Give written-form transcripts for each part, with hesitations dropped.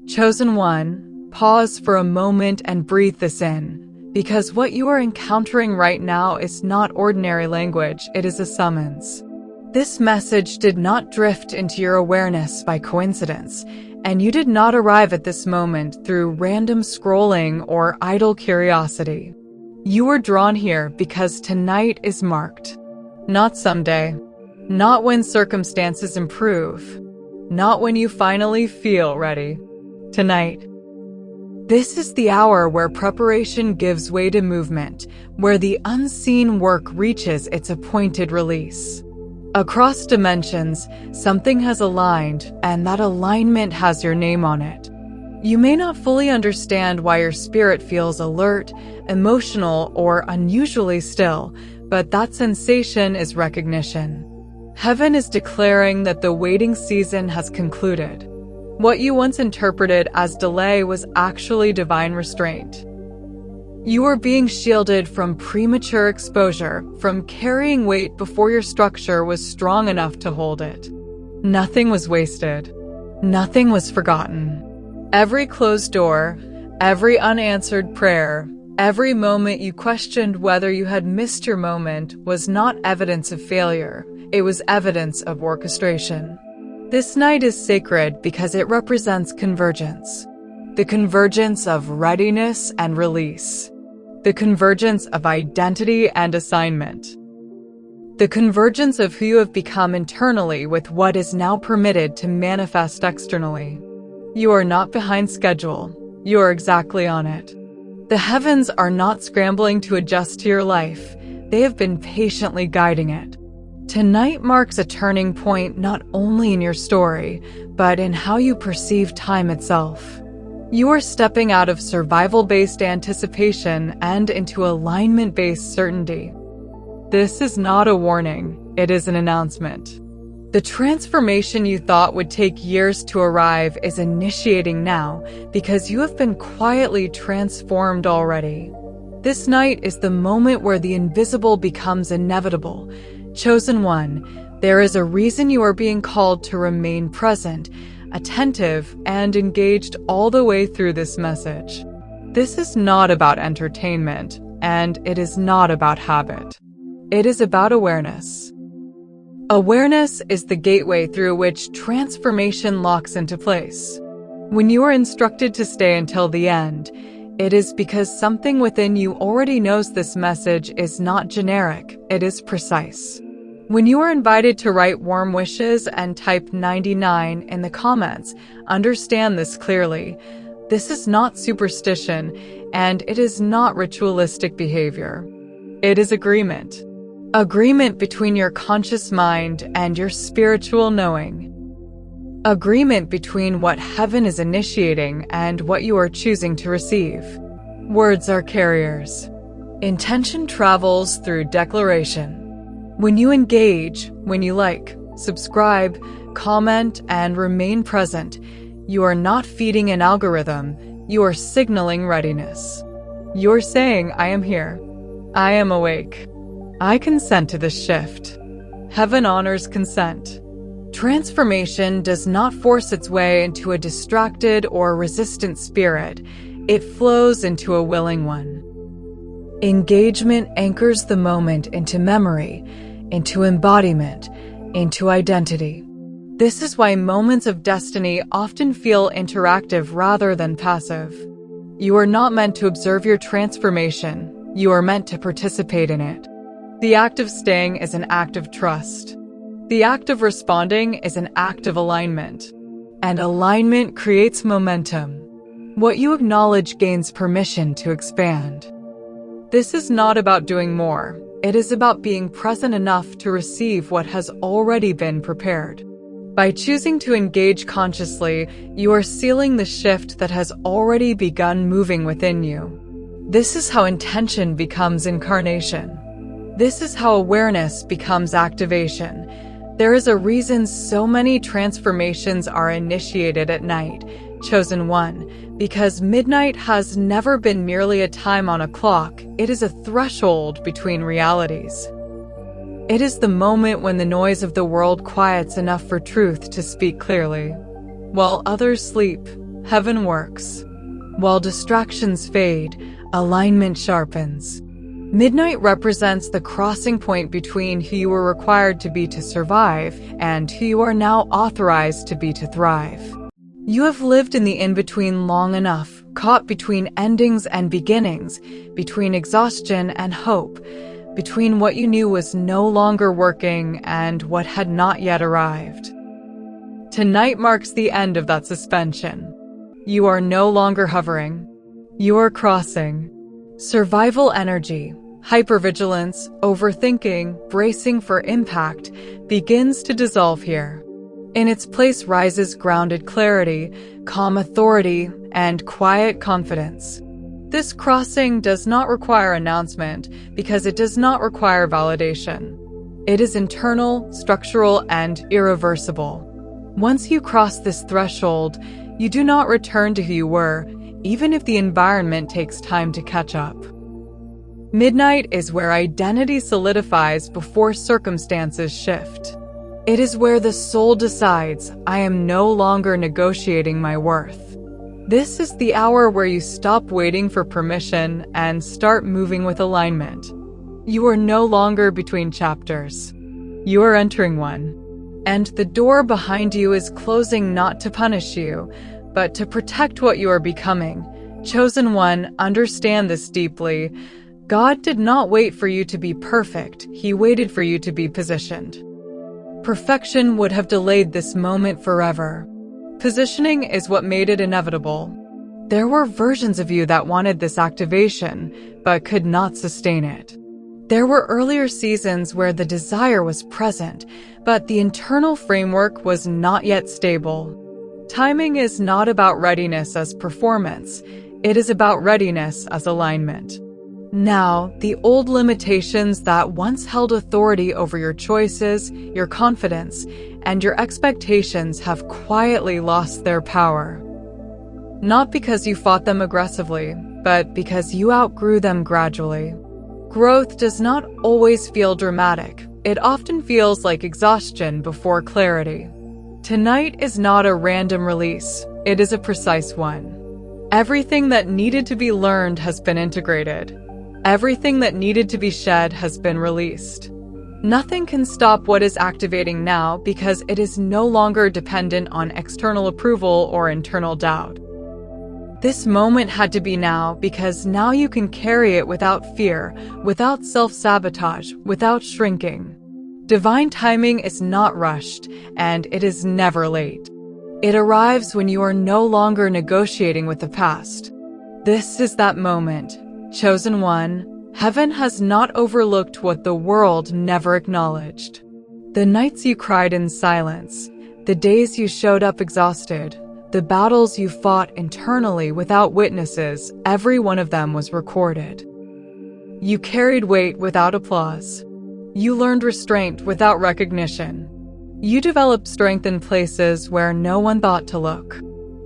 Chosen one, pause for a moment and breathe this in, because what you are encountering right now is not ordinary language, it is a summons. This message did not drift into your awareness by coincidence, and you did not arrive at this moment through random scrolling or idle curiosity. You were drawn here because tonight is marked. Not someday. Not when circumstances improve. Not when you finally feel ready. Tonight. This is the hour where preparation gives way to movement, where the unseen work reaches its appointed release. Across dimensions, something has aligned, and that alignment has your name on it. You may not fully understand why your spirit feels alert, emotional, or unusually still, but that sensation is recognition. Heaven is declaring that the waiting season has concluded. What you once interpreted as delay was actually divine restraint. You are being shielded from premature exposure, from carrying weight before your structure was strong enough to hold it. Nothing was wasted. Nothing was forgotten. Every closed door, every unanswered prayer, every moment you questioned whether you had missed your moment was not evidence of failure. It was evidence of orchestration. This night is sacred because it represents convergence. The convergence of readiness and release. The convergence of identity and assignment. The convergence of who you have become internally with what is now permitted to manifest externally. You are not behind schedule. You are exactly on it. The heavens are not scrambling to adjust to your life. They have been patiently guiding it. Tonight marks a turning point not only in your story, but in how you perceive time itself. You are stepping out of survival-based anticipation and into alignment-based certainty. This is not a warning, it is an announcement. The transformation you thought would take years to arrive is initiating now because you have been quietly transformed already. This night is the moment where the invisible becomes inevitable. Chosen one, there is a reason you are being called to remain present, attentive, and engaged all the way through this message. This is not about entertainment, and it is not about habit. It is about awareness. Awareness is the gateway through which transformation locks into place. When you are instructed to stay until the end, it is because something within you already knows this message is not generic, it is precise. When you are invited to write warm wishes and type 99 in the comments, understand this clearly. This is not superstition, and it is not ritualistic behavior. It is agreement. Agreement between your conscious mind and your spiritual knowing. Agreement between what heaven is initiating and what you are choosing to receive. Words are carriers. Intention travels through declaration. When you engage, when you like, subscribe, comment, and remain present, you are not feeding an algorithm, you are signaling readiness. You're saying, I am here. I am awake. I consent to this shift. Heaven honors consent. Transformation does not force its way into a distracted or resistant spirit. It flows into a willing one. Engagement anchors the moment into memory, into embodiment, into identity. This is why moments of destiny often feel interactive rather than passive. You are not meant to observe your transformation. You are meant to participate in it. The act of staying is an act of trust. The act of responding is an act of alignment. And alignment creates momentum. What you acknowledge gains permission to expand. This is not about doing more. It is about being present enough to receive what has already been prepared. By choosing to engage consciously, you are sealing the shift that has already begun moving within you. This is how intention becomes incarnation. This is how awareness becomes activation. There is a reason so many transformations are initiated at night, chosen one, because midnight has never been merely a time on a clock, it is a threshold between realities. It is the moment when the noise of the world quiets enough for truth to speak clearly. While others sleep, heaven works. While distractions fade, alignment sharpens. Midnight represents the crossing point between who you were required to be to survive and who you are now authorized to be to thrive. You have lived in the in-between long enough, caught between endings and beginnings, between exhaustion and hope, between what you knew was no longer working and what had not yet arrived. Tonight marks the end of that suspension. You are no longer hovering. You are crossing. Survival energy, hypervigilance, overthinking, bracing for impact begins to dissolve here. In its place rises grounded clarity, calm authority, and quiet confidence. This crossing does not require announcement because it does not require validation. It is internal, structural, and irreversible. Once you cross this threshold, you do not return to who you were, even if the environment takes time to catch up. Midnight is where identity solidifies before circumstances shift. It is where the soul decides, I am no longer negotiating my worth. This is the hour where you stop waiting for permission and start moving with alignment. You are no longer between chapters. You are entering one. And the door behind you is closing not to punish you, but to protect what you are becoming. Chosen one, understand this deeply. God did not wait for you to be perfect. He waited for you to be positioned. Perfection would have delayed this moment forever. Positioning is what made it inevitable. There were versions of you that wanted this activation, but could not sustain it. There were earlier seasons where the desire was present, but the internal framework was not yet stable. Timing is not about readiness as performance. It is about readiness as alignment. Now, the old limitations that once held authority over your choices, your confidence, and your expectations have quietly lost their power. Not because you fought them aggressively, but because you outgrew them gradually. Growth does not always feel dramatic. It often feels like exhaustion before clarity. Tonight is not a random release. It is a precise one. Everything that needed to be learned has been integrated. Everything that needed to be shed has been released. Nothing can stop what is activating now because it is no longer dependent on external approval or internal doubt. This moment had to be now because now you can carry it without fear, without self-sabotage, without shrinking. Divine timing is not rushed, and it is never late. It arrives when you are no longer negotiating with the past. This is that moment. Chosen one, heaven has not overlooked what the world never acknowledged. The nights you cried in silence, the days you showed up exhausted, the battles you fought internally without witnesses, every one of them was recorded. You carried weight without applause. You learned restraint without recognition. You developed strength in places where no one thought to look.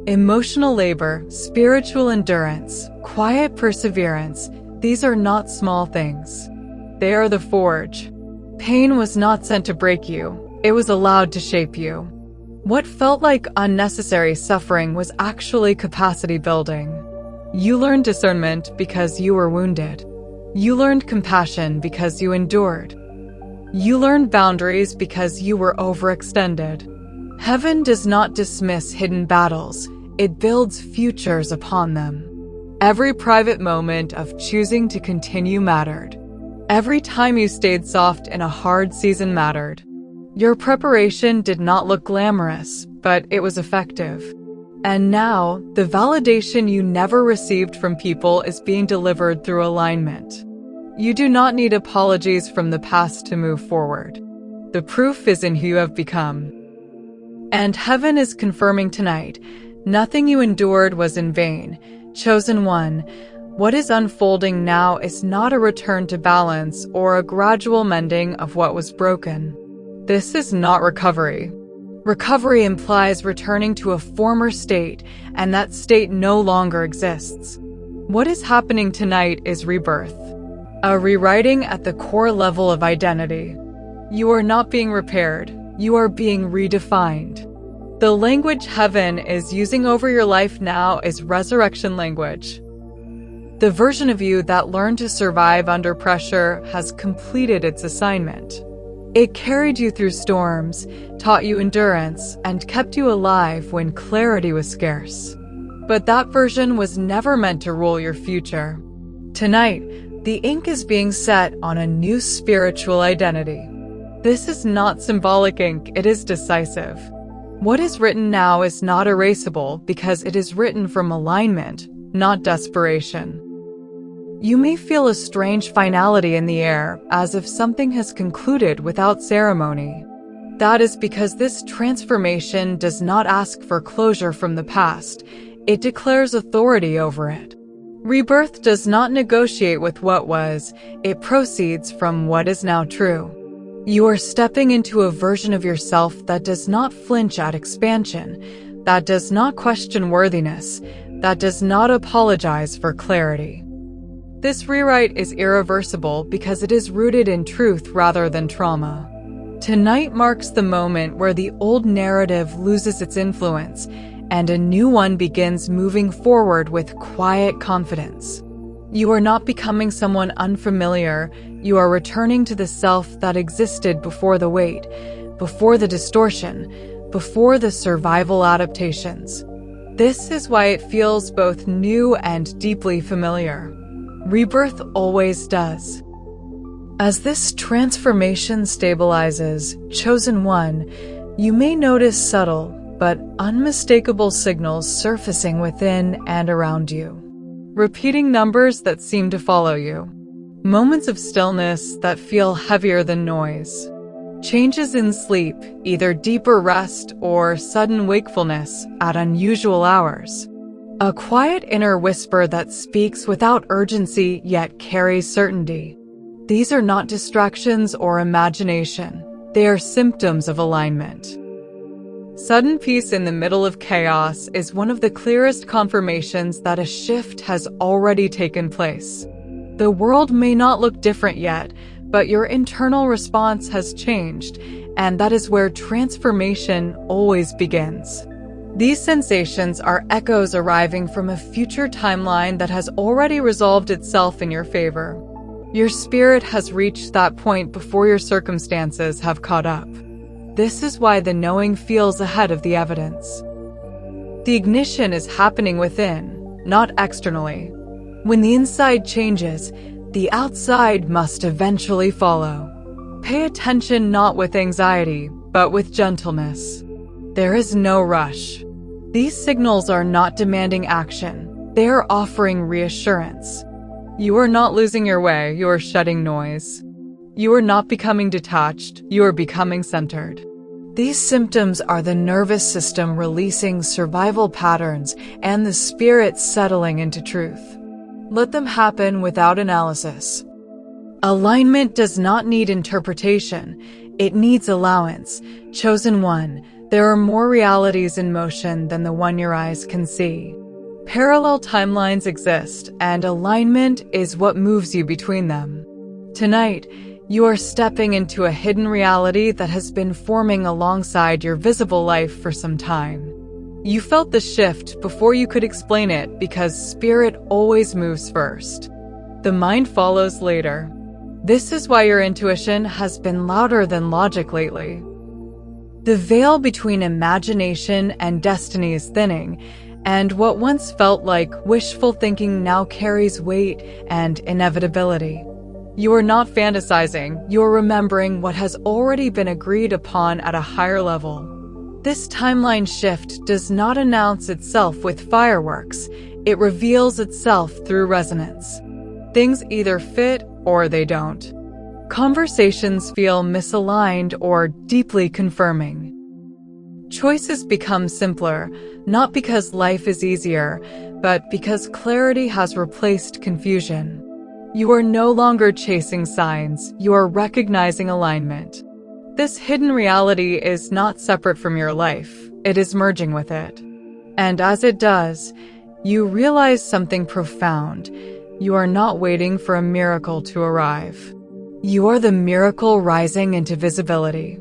Emotional labor, spiritual endurance, quiet perseverance, these are not small things. They are the forge. Pain was not sent to break you. It was allowed to shape you. What felt like unnecessary suffering was actually capacity building. You learned discernment because you were wounded. You learned compassion because you endured. You learned boundaries because you were overextended. Heaven does not dismiss hidden battles. It builds futures upon them. Every private moment of choosing to continue mattered. Every time you stayed soft in a hard season mattered. Your preparation did not look glamorous, but it was effective. And now, the validation you never received from people is being delivered through alignment. You do not need apologies from the past to move forward. The proof is in who you have become. And heaven is confirming tonight, nothing you endured was in vain. Chosen one, what is unfolding now is not a return to balance or a gradual mending of what was broken. This is not recovery. Recovery implies returning to a former state, and that state no longer exists. What is happening tonight is rebirth. A rewriting at the core level of identity. You are not being repaired. You are being redefined. The language heaven is using over your life now is resurrection language. The version of you that learned to survive under pressure has completed its assignment. It carried you through storms, taught you endurance, and kept you alive when clarity was scarce. But that version was never meant to rule your future. Tonight, the ink is being set on a new spiritual identity. This is not symbolic ink, it is decisive. What is written now is not erasable because it is written from alignment, not desperation. You may feel a strange finality in the air, as if something has concluded without ceremony. That is because this transformation does not ask for closure from the past, it declares authority over it. Rebirth does not negotiate with what was, it proceeds from what is now true. You are stepping into a version of yourself that does not flinch at expansion, that does not question worthiness, that does not apologize for clarity. This rewrite is irreversible because it is rooted in truth rather than trauma. Tonight marks the moment where the old narrative loses its influence and a new one begins moving forward with quiet confidence. You are not becoming someone unfamiliar, you are returning to the self that existed before the weight, before the distortion, before the survival adaptations. This is why it feels both new and deeply familiar. Rebirth always does. As this transformation stabilizes, chosen one, you may notice subtle but unmistakable signals surfacing within and around you. Repeating numbers that seem to follow you. Moments of stillness that feel heavier than noise. Changes in sleep, either deeper rest or sudden wakefulness at unusual hours. A quiet inner whisper that speaks without urgency yet carries certainty. These are not distractions or imagination. They are symptoms of alignment. Sudden peace in the middle of chaos is one of the clearest confirmations that a shift has already taken place. The world may not look different yet, but your internal response has changed, and that is where transformation always begins. These sensations are echoes arriving from a future timeline that has already resolved itself in your favor. Your spirit has reached that point before your circumstances have caught up. This is why the knowing feels ahead of the evidence. The ignition is happening within, not externally. When the inside changes, the outside must eventually follow. Pay attention not with anxiety, but with gentleness. There is no rush. These signals are not demanding action. They are offering reassurance. You are not losing your way, you are shedding noise. You are not becoming detached, you are becoming centered. These symptoms are the nervous system releasing survival patterns and the spirit settling into truth. Let them happen without analysis. Alignment does not need interpretation. It needs allowance. Chosen one, there are more realities in motion than the one your eyes can see. Parallel timelines exist, and alignment is what moves you between them. Tonight, you are stepping into a hidden reality that has been forming alongside your visible life for some time. You felt the shift before you could explain it because spirit always moves first. The mind follows later. This is why your intuition has been louder than logic lately. The veil between imagination and destiny is thinning, and what once felt like wishful thinking now carries weight and inevitability. You are not fantasizing, you are remembering what has already been agreed upon at a higher level. This timeline shift does not announce itself with fireworks, it reveals itself through resonance. Things either fit or they don't. Conversations feel misaligned or deeply confirming. Choices become simpler, not because life is easier, but because clarity has replaced confusion. You are no longer chasing signs, you are recognizing alignment. This hidden reality is not separate from your life, it is merging with it. And as it does, you realize something profound. You are not waiting for a miracle to arrive. You are the miracle rising into visibility.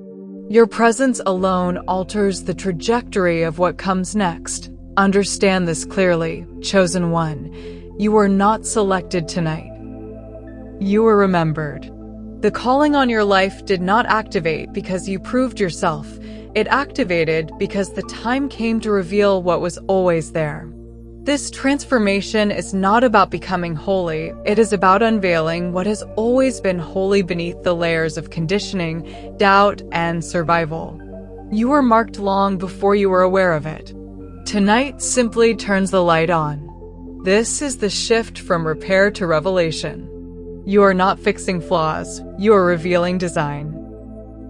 Your presence alone alters the trajectory of what comes next. Understand this clearly, chosen one. You were not selected tonight. You were remembered. The calling on your life did not activate because you proved yourself. It activated because the time came to reveal what was always there. This transformation is not about becoming holy. It is about unveiling what has always been holy beneath the layers of conditioning, doubt, and survival. You were marked long before you were aware of it. Tonight simply turns the light on. This is the shift from repair to revelation. You are not fixing flaws, you are revealing design.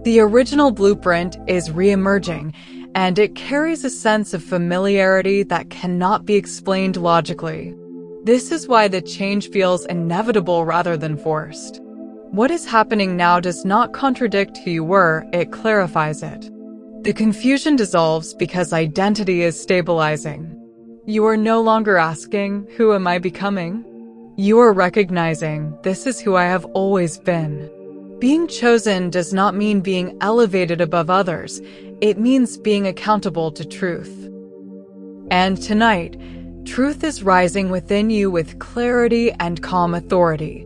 The original blueprint is re-emerging, and it carries a sense of familiarity that cannot be explained logically. This is why the change feels inevitable rather than forced. What is happening now does not contradict who you were, it clarifies it. The confusion dissolves because identity is stabilizing. You are no longer asking, "Who am I becoming?" You are recognizing, "This is who I have always been." Being chosen does not mean being elevated above others. It means being accountable to truth. And tonight, truth is rising within you with clarity and calm authority.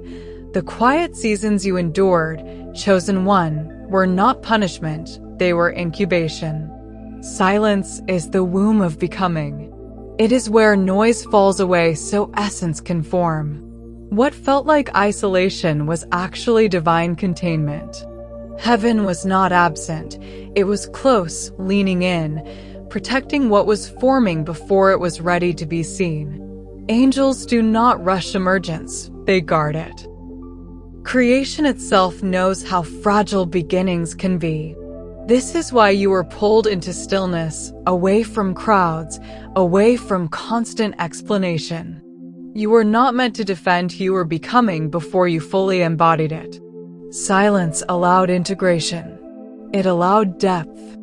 The quiet seasons you endured, chosen one, were not punishment, they were incubation. Silence is the womb of becoming. It is where noise falls away so essence can form. What felt like isolation was actually divine containment. Heaven was not absent. It was close, leaning in, protecting what was forming before it was ready to be seen. Angels do not rush emergence, they guard it. Creation itself knows how fragile beginnings can be. This is why you were pulled into stillness, away from crowds, away from constant explanation. You were not meant to defend who you were becoming before you fully embodied it. Silence allowed integration. It allowed depth.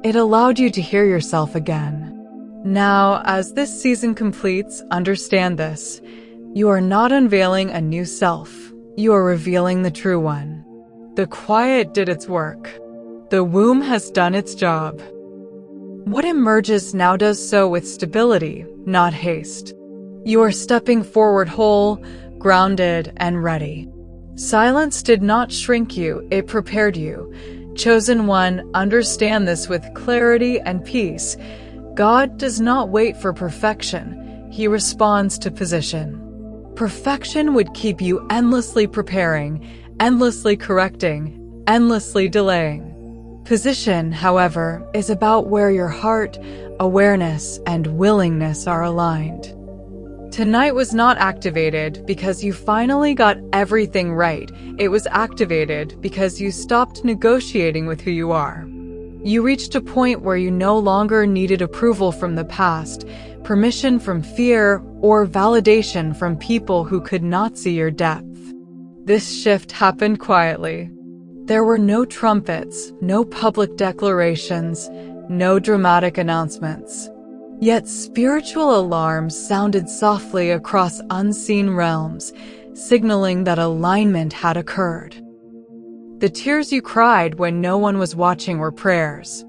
It allowed you to hear yourself again. Now, as this season completes, understand this. You are not unveiling a new self. You are revealing the true one. The quiet did its work. The womb has done its job. What emerges now does so with stability, not haste. You are stepping forward whole, grounded, and ready. Silence did not shrink you, it prepared you. Chosen one, understand this with clarity and peace. God does not wait for perfection. He responds to position. Perfection would keep you endlessly preparing, endlessly correcting, endlessly delaying. Position, however, is about where your heart, awareness, and willingness are aligned. Tonight was not activated because you finally got everything right. It was activated because you stopped negotiating with who you are. You reached a point where you no longer needed approval from the past, permission from fear, or validation from people who could not see your depth. This shift happened quietly. There were no trumpets, no public declarations, no dramatic announcements. Yet spiritual alarms sounded softly across unseen realms, signaling that alignment had occurred. The tears you cried when no one was watching were prayers.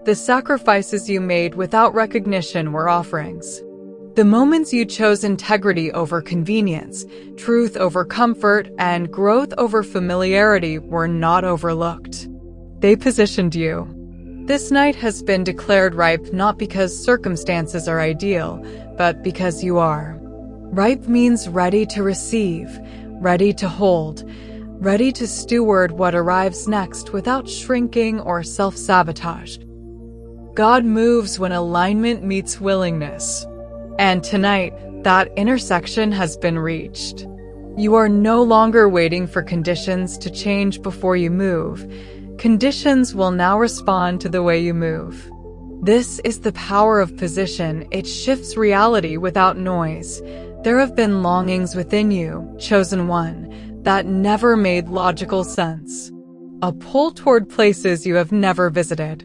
The sacrifices you made without recognition were offerings. The moments you chose integrity over convenience, truth over comfort, and growth over familiarity were not overlooked. They positioned you. This night has been declared ripe not because circumstances are ideal, but because you are. Ripe means ready to receive, ready to hold, ready to steward what arrives next without shrinking or self-sabotage. God moves when alignment meets willingness. And tonight, that intersection has been reached. You are no longer waiting for conditions to change before you move. Conditions will now respond to the way you move. This is the power of position. It shifts reality without noise. There have been longings within you, chosen one, that never made logical sense. A pull toward places you have never visited.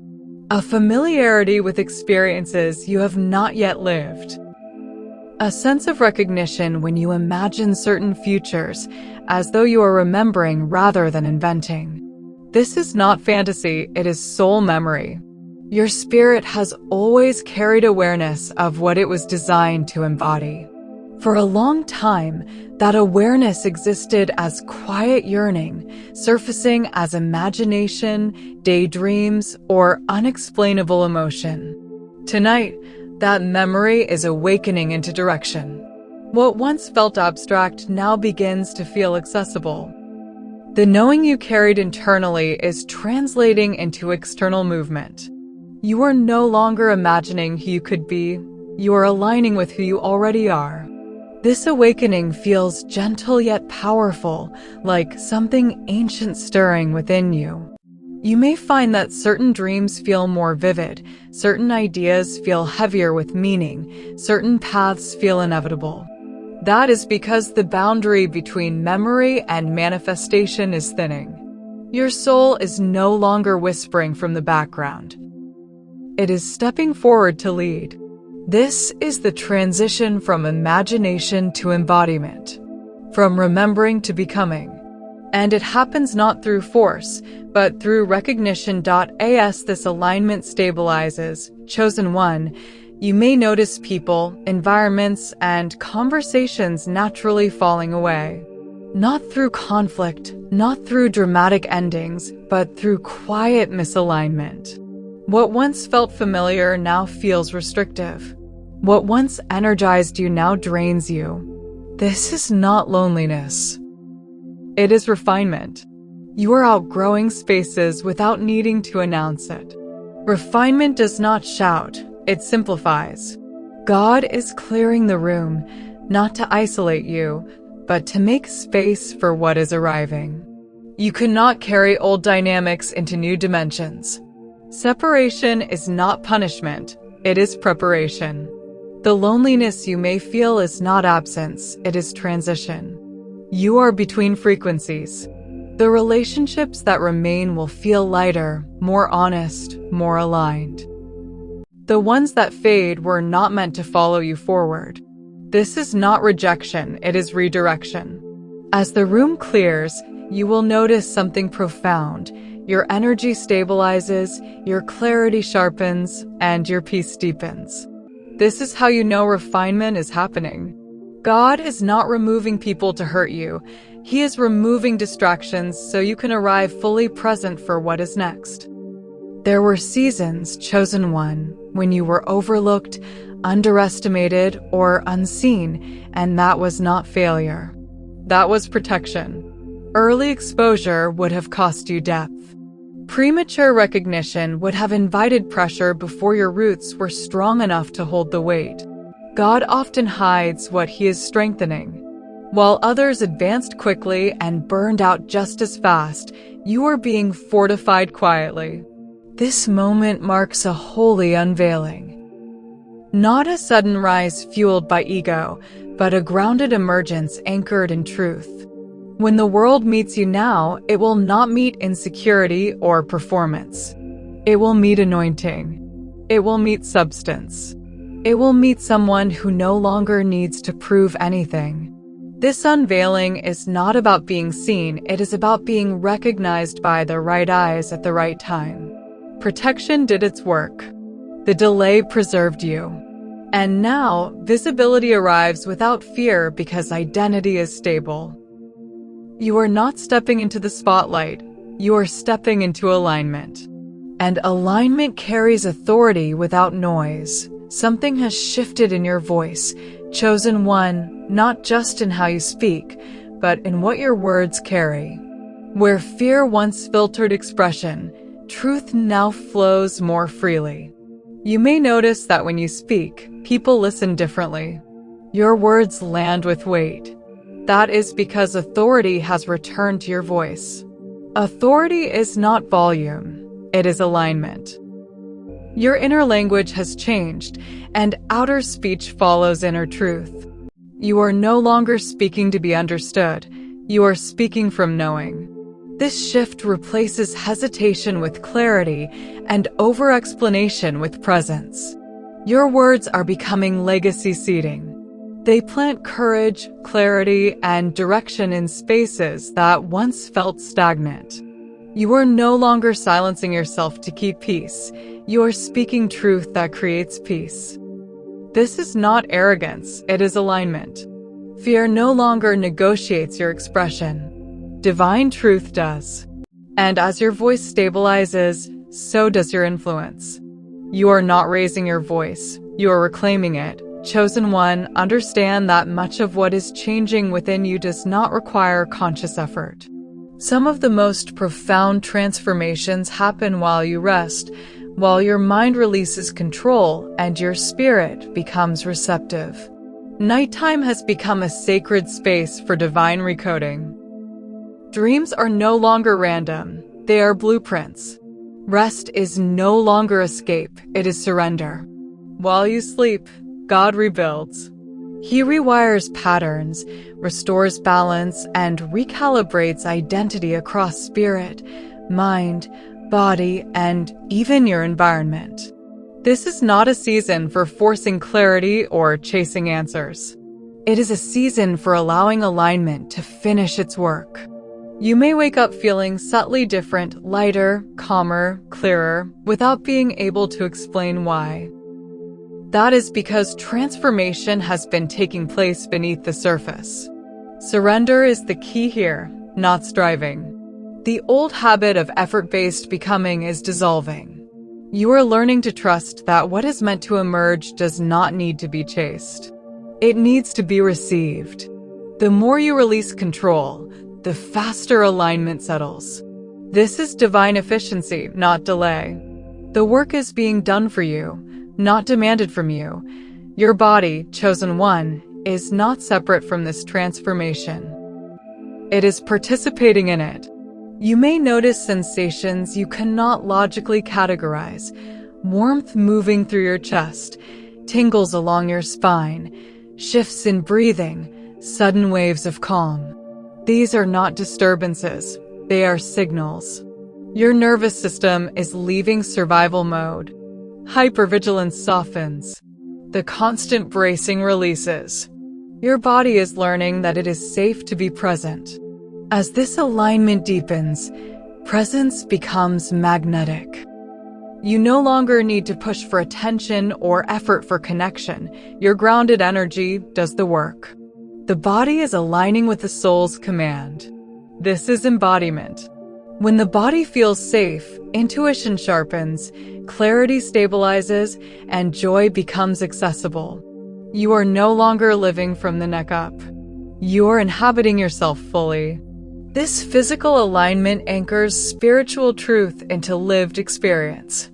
A familiarity with experiences you have not yet lived. A sense of recognition when you imagine certain futures, as though you are remembering rather than inventing. This is not fantasy, it is soul memory. Your spirit has always carried awareness of what it was designed to embody. For a long time, that awareness existed as quiet yearning, surfacing as imagination, daydreams, or unexplainable emotion. Tonight, that memory is awakening into direction. What once felt abstract now begins to feel accessible. The knowing you carried internally is translating into external movement. You are no longer imagining who you could be, you are aligning with who you already are. This awakening feels gentle yet powerful, like something ancient stirring within you. You may find that certain dreams feel more vivid, certain ideas feel heavier with meaning, certain paths feel inevitable. That is because the boundary between memory and manifestation is thinning. Your soul is no longer whispering from the background. It is stepping forward to lead. This is the transition from imagination to embodiment, from remembering to becoming. And it happens not through force, but through recognition. As this alignment stabilizes, chosen one, you may notice people, environments, and conversations naturally falling away. Not through conflict, not through dramatic endings, but through quiet misalignment. What once felt familiar now feels restrictive. What once energized you now drains you. This is not loneliness. It is refinement. You are outgrowing spaces without needing to announce it. Refinement does not shout, it simplifies. God is clearing the room, not to isolate you, but to make space for what is arriving. You cannot carry old dynamics into new dimensions. Separation is not punishment, it is preparation. The loneliness you may feel is not absence, it is transition. You are between frequencies. The relationships that remain will feel lighter, more honest, more aligned. The ones that fade were not meant to follow you forward. This is not rejection, it is redirection. As the room clears, you will notice something profound. Your energy stabilizes, your clarity sharpens, and your peace deepens. This is how you know refinement is happening. God is not removing people to hurt you. He is removing distractions so you can arrive fully present for what is next. There were seasons, chosen one, when you were overlooked, underestimated, or unseen, and that was not failure. That was protection. Early exposure would have cost you depth. Premature recognition would have invited pressure before your roots were strong enough to hold the weight. God often hides what He is strengthening. While others advanced quickly and burned out just as fast, you are being fortified quietly. This moment marks a holy unveiling. Not a sudden rise fueled by ego, but a grounded emergence anchored in truth. When the world meets you now, it will not meet insecurity or performance. It will meet anointing. It will meet substance. It will meet someone who no longer needs to prove anything. This unveiling is not about being seen, it is about being recognized by the right eyes at the right time. Protection did its work. The delay preserved you. And now, visibility arrives without fear because identity is stable. You are not stepping into the spotlight, you are stepping into alignment. And alignment carries authority without noise. Something has shifted in your voice, chosen one, not just in how you speak, but in what your words carry. Where fear once filtered expression, truth now flows more freely. You may notice that when you speak, people listen differently. Your words land with weight. That is because authority has returned to your voice. Authority is not volume, it is alignment. Your inner language has changed, and outer speech follows inner truth. You are no longer speaking to be understood, you are speaking from knowing. This shift replaces hesitation with clarity and over-explanation with presence. Your words are becoming legacy seeding. They plant courage, clarity, and direction in spaces that once felt stagnant. You are no longer silencing yourself to keep peace. You are speaking truth that creates peace. This is not arrogance, it is alignment. Fear no longer negotiates your expression. Divine truth does. And as your voice stabilizes, so does your influence. You are not raising your voice, you are reclaiming it. Chosen one, understand that much of what is changing within you does not require conscious effort. Some of the most profound transformations happen while you rest, while your mind releases control and your spirit becomes receptive. Nighttime has become a sacred space for divine recoding. Dreams are no longer random, they are blueprints. Rest is no longer escape, it is surrender. While you sleep, God rebuilds. He rewires patterns, restores balance, and recalibrates identity across spirit, mind, body, and even your environment. This is not a season for forcing clarity or chasing answers. It is a season for allowing alignment to finish its work. You may wake up feeling subtly different, lighter, calmer, clearer, without being able to explain why. That is because transformation has been taking place beneath the surface. Surrender is the key here, not striving. The old habit of effort-based becoming is dissolving. You are learning to trust that what is meant to emerge does not need to be chased. It needs to be received. The more you release control, the faster alignment settles. This is divine efficiency, not delay. The work is being done for you, not demanded from you. Your body, chosen one, is not separate from this transformation. It is participating in it. You may notice sensations you cannot logically categorize. Warmth moving through your chest, tingles along your spine, shifts in breathing, sudden waves of calm. These are not disturbances, they are signals. Your nervous system is leaving survival mode. Hypervigilance softens. The constant bracing releases. Your body is learning that it is safe to be present. As this alignment deepens, presence becomes magnetic. You no longer need to push for attention or effort for connection. Your grounded energy does the work. The body is aligning with the soul's command. This is embodiment. When the body feels safe, intuition sharpens, clarity stabilizes, and joy becomes accessible. You are no longer living from the neck up. You are inhabiting yourself fully. This physical alignment anchors spiritual truth into lived experience.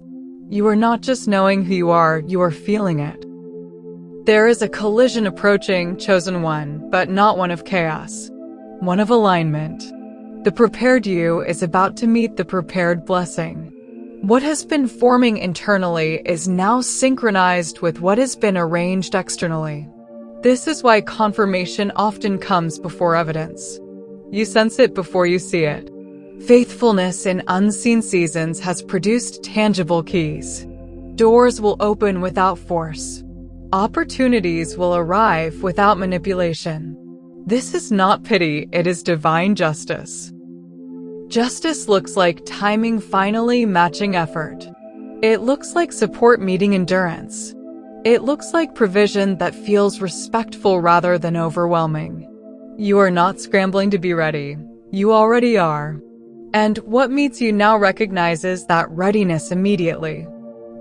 You are not just knowing who you are feeling it. There is a collision approaching, chosen one, but not one of chaos. One of alignment. The prepared you is about to meet the prepared blessing. What has been forming internally is now synchronized with what has been arranged externally. This is why confirmation often comes before evidence. You sense it before you see it. Faithfulness in unseen seasons has produced tangible keys. Doors will open without force. Opportunities will arrive without manipulation. This is not pity, it is divine justice. Justice looks like timing finally matching effort. It looks like support meeting endurance. It looks like provision that feels respectful rather than overwhelming. You are not scrambling to be ready. You already are. And what meets you now recognizes that readiness immediately.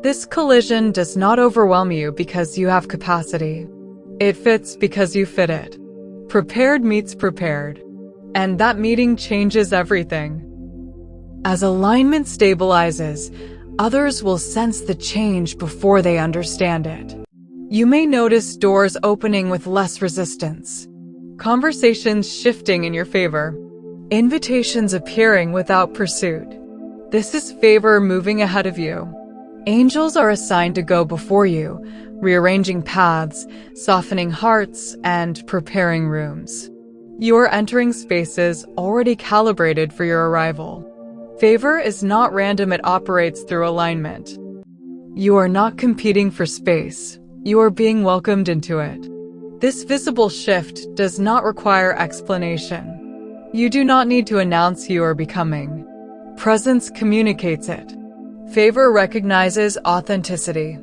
This collision does not overwhelm you because you have capacity. It fits because you fit it. Prepared meets prepared. And that meeting changes everything. As alignment stabilizes, others will sense the change before they understand it. You may notice doors opening with less resistance. Conversations shifting in your favor. Invitations appearing without pursuit. This is favor moving ahead of you. Angels are assigned to go before you, rearranging paths, softening hearts, and preparing rooms. You are entering spaces already calibrated for your arrival. Favor is not random, it operates through alignment. You are not competing for space, you are being welcomed into it. This visible shift does not require explanation. You do not need to announce you are becoming. Presence communicates it. Favor recognizes authenticity.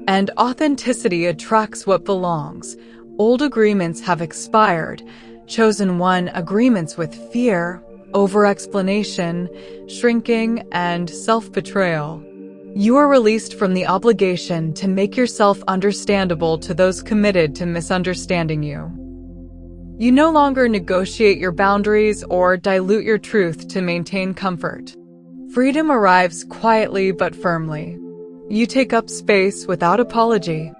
And authenticity attracts what belongs. Old agreements have expired. Chosen one agreements with fear, over-explanation, shrinking, and self-betrayal. You are released from the obligation to make yourself understandable to those committed to misunderstanding you. You no longer negotiate your boundaries or dilute your truth to maintain comfort. Freedom arrives quietly but firmly. You take up space without apology.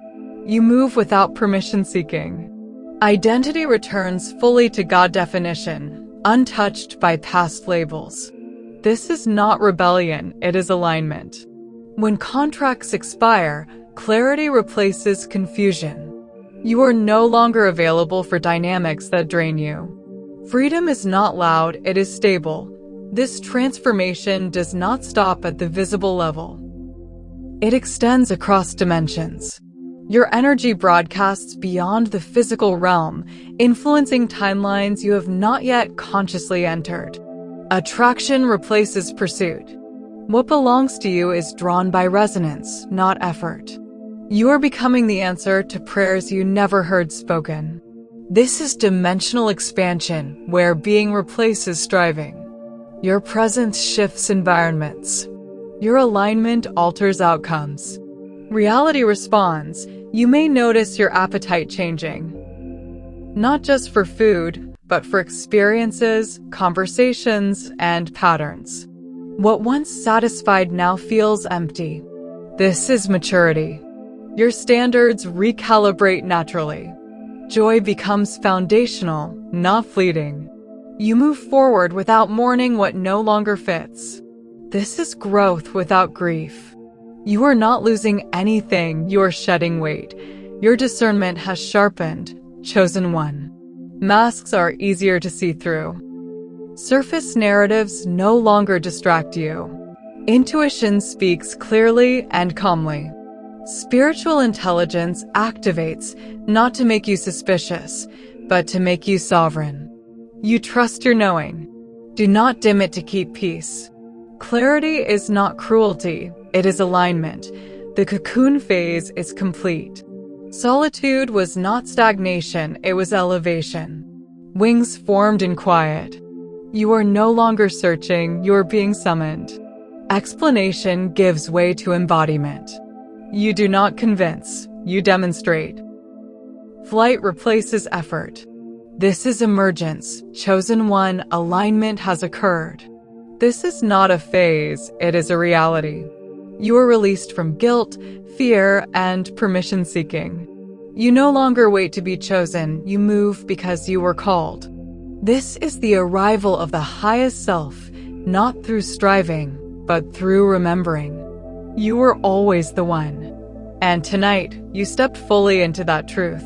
You move without permission seeking. Identity returns fully to God definition, untouched by past labels. This is not rebellion, it is alignment. When contracts expire, clarity replaces confusion. You are no longer available for dynamics that drain you. Freedom is not loud, it is stable. This transformation does not stop at the visible level. It extends across dimensions. Your energy broadcasts beyond the physical realm, influencing timelines you have not yet consciously entered. Attraction replaces pursuit. What belongs to you is drawn by resonance, not effort. You are becoming the answer to prayers you never heard spoken. This is dimensional expansion, where being replaces striving. Your presence shifts environments. Your alignment alters outcomes. Reality responds. You may notice your appetite changing. Not just for food, but for experiences, conversations, and patterns. What once satisfied now feels empty. This is maturity. Your standards recalibrate naturally. Joy becomes foundational, not fleeting. You move forward without mourning what no longer fits. This is growth without grief. You are not losing anything, you are shedding weight. Your discernment has sharpened, chosen one. Masks are easier to see through. Surface narratives no longer distract you. Intuition speaks clearly and calmly. Spiritual intelligence activates, not to make you suspicious, but to make you sovereign. You trust your knowing. Do not dim it to keep peace. Clarity is not cruelty, it is alignment. The cocoon phase is complete. Solitude was not stagnation, it was elevation. Wings formed in quiet. You are no longer searching, you are being summoned. Explanation gives way to embodiment. You do not convince, you demonstrate. Flight replaces effort. This is emergence, chosen one, alignment has occurred. This is not a phase, it is a reality. You are released from guilt, fear, and permission seeking. You no longer wait to be chosen, you move because you were called. This is the arrival of the highest self, not through striving, but through remembering. You were always the one. And tonight, you stepped fully into that truth.